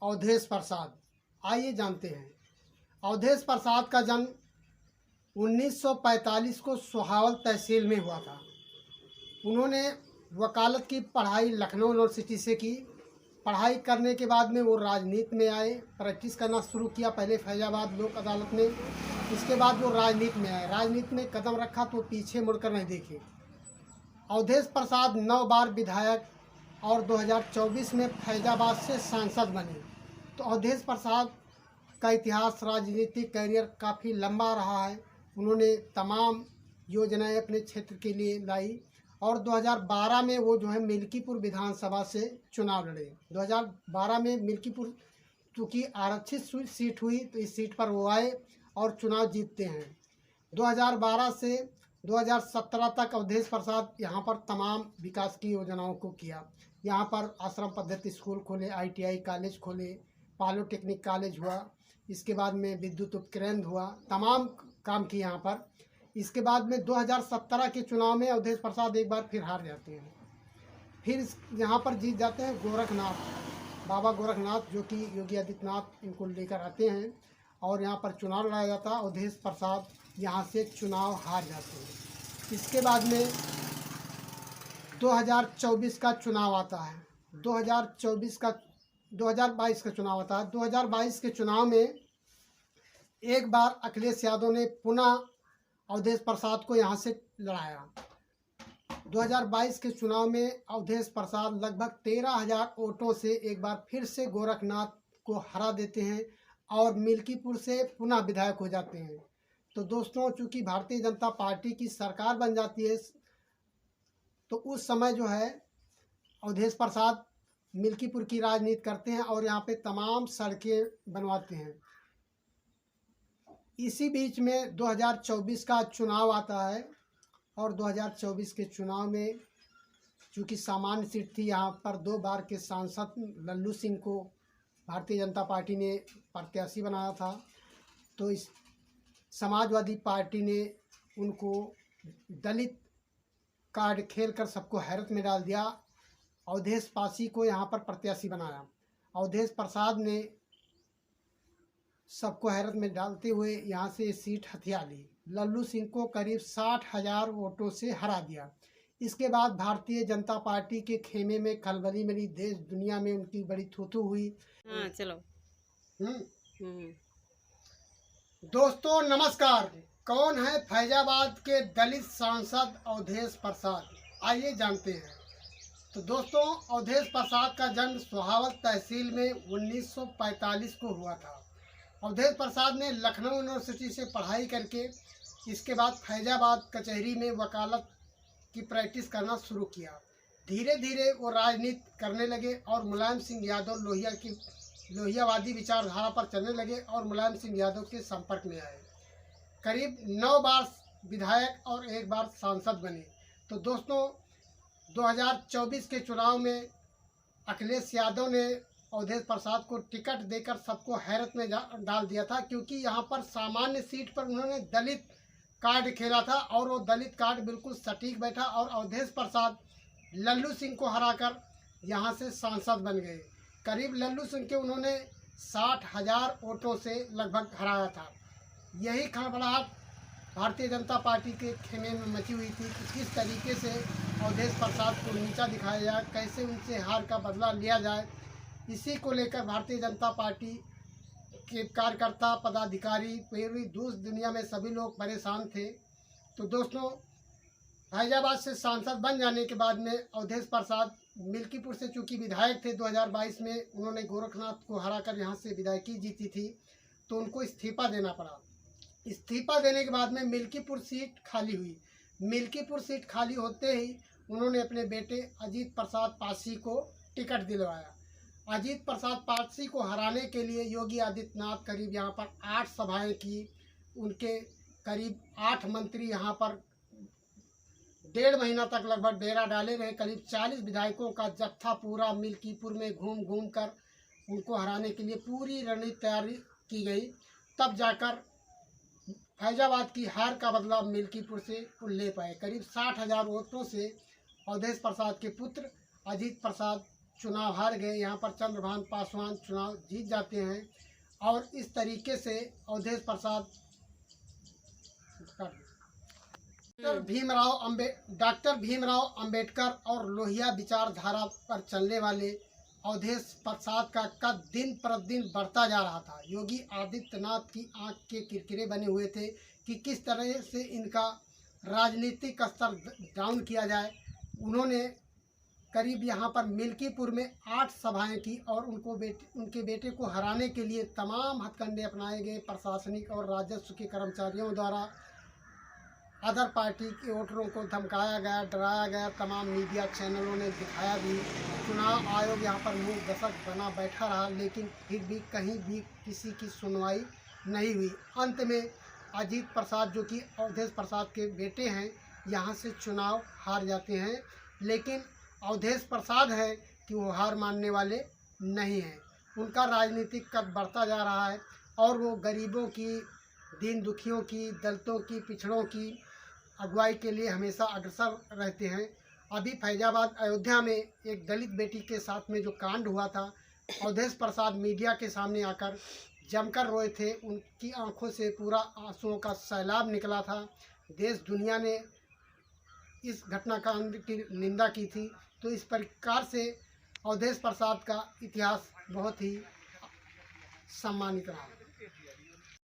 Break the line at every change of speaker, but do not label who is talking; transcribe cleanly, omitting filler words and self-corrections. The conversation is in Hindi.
अवधेश प्रसाद। आइए जानते हैं। अवधेश प्रसाद का जन्म 1945 को सोहावल तहसील में हुआ था। उन्होंने वकालत की पढ़ाई लखनऊ यूनिवर्सिटी से की। पढ़ाई करने के बाद में वो राजनीति में आए, प्रैक्टिस करना शुरू किया, पहले फैजाबाद लोक अदालत में। इसके बाद वो राजनीति में आए। राजनीति में कदम रखा तो पीछे मुड़कर नहीं देखे। अवधेश प्रसाद 9 बार विधायक और 2024 में फैजाबाद से सांसद बने। तो अवधेश प्रसाद का इतिहास, राजनीतिक करियर काफ़ी लंबा रहा है। उन्होंने तमाम योजनाएं अपने क्षेत्र के लिए लाई और 2012 में वो जो है मिल्कीपुर विधानसभा से चुनाव लड़े। 2012 में मिल्कीपुर चूँकि आरक्षित सीट हुई तो इस सीट पर वो आए और चुनाव जीतते हैं। 2012 से 2017 तक अवधेश प्रसाद यहाँ पर तमाम विकास की योजनाओं को किया। यहाँ पर आश्रम पद्धति स्कूल खोले, ITI कॉलेज खोले, पॉलिटेक्निक कॉलेज हुआ, इसके बाद में विद्युत उपकेंद्र हुआ, तमाम काम किए यहाँ पर। इसके बाद में 2017 के चुनाव में अवधेश प्रसाद एक बार फिर हार जाते हैं। फिर यहाँ पर जीत जाते हैं गोरखनाथ, बाबा गोरखनाथ, जो कि योगी आदित्यनाथ इनको लेकर आते हैं और यहाँ पर चुनाव लड़ा जाता है। अवधेश प्रसाद यहाँ से चुनाव हार जाते हैं। इसके बाद में 2024 का चुनाव आता है। 2022 का चुनाव आता है। 2022 के चुनाव में एक बार अखिलेश यादव ने पुनः अवधेश प्रसाद को यहाँ से लड़ाया। 2022 के चुनाव में अवधेश प्रसाद लगभग 13,000 वोटों से एक बार फिर से गोरखनाथ को हरा देते हैं और मिल्कीपुर से पुनः विधायक हो जाते हैं। तो दोस्तों, चूँकि भारतीय जनता पार्टी की सरकार बन जाती है तो उस समय जो है अवधेश प्रसाद मिल्कीपुर की राजनीति करते हैं और यहाँ पे तमाम सड़कें बनवाते हैं। इसी बीच में 2024 का चुनाव आता है और 2024 के चुनाव में चूँकि सामान्य सीट थी, यहाँ पर 2 बार के सांसद लल्लू सिंह को भारतीय जनता पार्टी ने प्रत्याशी बनाया था। तो इस समाजवादी पार्टी ने उनको दलित कार्ड खेलकर सबको हैरत में डाल दिया। अवधेश पासी को यहाँ पर प्रत्याशी बनाया। अवधेश प्रसाद ने सबको हैरत में डालते हुए यहाँ से सीट हथिया ली। लल्लू सिंह को करीब 60,000 वोटों से हरा दिया। इसके बाद भारतीय जनता पार्टी के खेमे में खलबली मिली, देश दुनिया में उनकी बड़ी थू-थू हुई।
चलो।
दोस्तों नमस्कार। कौन है फैजाबाद के दलित सांसद अवधेश प्रसाद? आइए जानते हैं। तो दोस्तों, अवधेश प्रसाद का जन्म सोहावल तहसील में 1945 को हुआ था। अवधेश प्रसाद ने लखनऊ यूनिवर्सिटी से पढ़ाई करके इसके बाद फैजाबाद कचहरी में वकालत की प्रैक्टिस करना शुरू किया। धीरे धीरे वो राजनीति करने लगे और मुलायम सिंह यादव लोहियावादी विचारधारा पर चलने लगे और मुलायम सिंह यादव के संपर्क में आए। करीब 9 बार विधायक और 1 बार सांसद बने। तो दोस्तों, 2024 के चुनाव में अखिलेश यादव ने अवधेश प्रसाद को टिकट देकर सबको हैरत में डाल दिया था, क्योंकि यहाँ पर सामान्य सीट पर उन्होंने दलित कार्ड खेला था और वो दलित कार्ड बिल्कुल सटीक बैठा और अवधेश प्रसाद लल्लू सिंह को हराकर यहाँ से सांसद बन गए। करीब लल्लू सिंह के उन्होंने 60,000 वोटों से लगभग हराया था। यही खड़बड़ाहट भारतीय जनता पार्टी के खेमे में मची हुई थी कि किस तरीके से अवधेश प्रसाद को नीचा दिखाया जाए, कैसे उनसे हार का बदला लिया जाए। इसी को लेकर भारतीय जनता पार्टी के कार्यकर्ता, पदाधिकारी, पूरी दुनिया में सभी लोग परेशान थे। तो दोस्तों, फैजाबाद से सांसद बन जाने के बाद में अवधेश प्रसाद मिल्कीपुर से चूँकि विधायक थे, 2022 में उन्होंने गोरखनाथ को हराकर यहाँ से विधायकी जीती थी, तो उनको इस्तीफा देना पड़ा। इस्तीफा देने के बाद में मिल्कीपुर सीट खाली हुई। मिल्कीपुर सीट खाली होते ही उन्होंने अपने बेटे अजीत प्रसाद पासी को टिकट दिलवाया। अजीत प्रसाद पासी को हराने के लिए योगी आदित्यनाथ करीब यहाँ पर 8 सभाएं की। उनके करीब 8 मंत्री यहाँ पर 1.5 महीना तक लगभग डेरा डाले रहे। करीब 40 विधायकों का जत्था पूरा मिल्कीपुर में घूम घूम कर उनको हराने के लिए पूरी रणनीति तैयारी की गई। तब जाकर फैजाबाद की हार का बदला मिल्कीपुर से ले पाए। करीब 60,000 वोटों से अवधेश प्रसाद के पुत्र अजीत प्रसाद चुनाव हार गए। यहाँ पर चंद्रभान पासवान चुनाव जीत जाते हैं और इस तरीके से अवधेश प्रसाद डॉक्टर भीमराव अंबेडकर और लोहिया विचारधारा पर चलने वाले अवधेश प्रसाद का कद दिन प्रतिदिन बढ़ता जा रहा था। योगी आदित्यनाथ की आंख के किरकिरे बने हुए थे कि किस तरह से इनका राजनीतिक स्तर डाउन किया जाए। उन्होंने करीब यहाँ पर मिल्कीपुर में 8 सभाएं की और उनके बेटे को हराने के लिए तमाम हथकंडे अपनाए गए। प्रशासनिक और राजस्व के कर्मचारियों द्वारा अदर पार्टी के वोटरों को धमकाया गया, डराया गया। तमाम मीडिया चैनलों ने दिखाया भी। चुनाव आयोग यहाँ पर मूक दर्शक बना बैठा रहा, लेकिन फिर भी कहीं भी किसी की सुनवाई नहीं हुई। अंत में अजीत प्रसाद, जो कि अवधेश प्रसाद के बेटे हैं, यहाँ से चुनाव हार जाते हैं। लेकिन अवधेश प्रसाद है कि वो हार मानने वाले नहीं हैं। उनका राजनीतिक कद बढ़ता जा रहा है और वो गरीबों की, दीन दुखियों की, दलितों की, पिछड़ों की अगुवाई के लिए हमेशा अग्रसर रहते हैं। अभी फैजाबाद अयोध्या में एक दलित बेटी के साथ में जो कांड हुआ था, अवधेश प्रसाद मीडिया के सामने आकर जमकर रोए थे। उनकी आंखों से पूरा आंसुओं का सैलाब निकला था। देश दुनिया ने इस घटनाकांड की निंदा की थी। तो इस प्रकार से अवधेश प्रसाद का इतिहास बहुत ही सम्मानित रहा।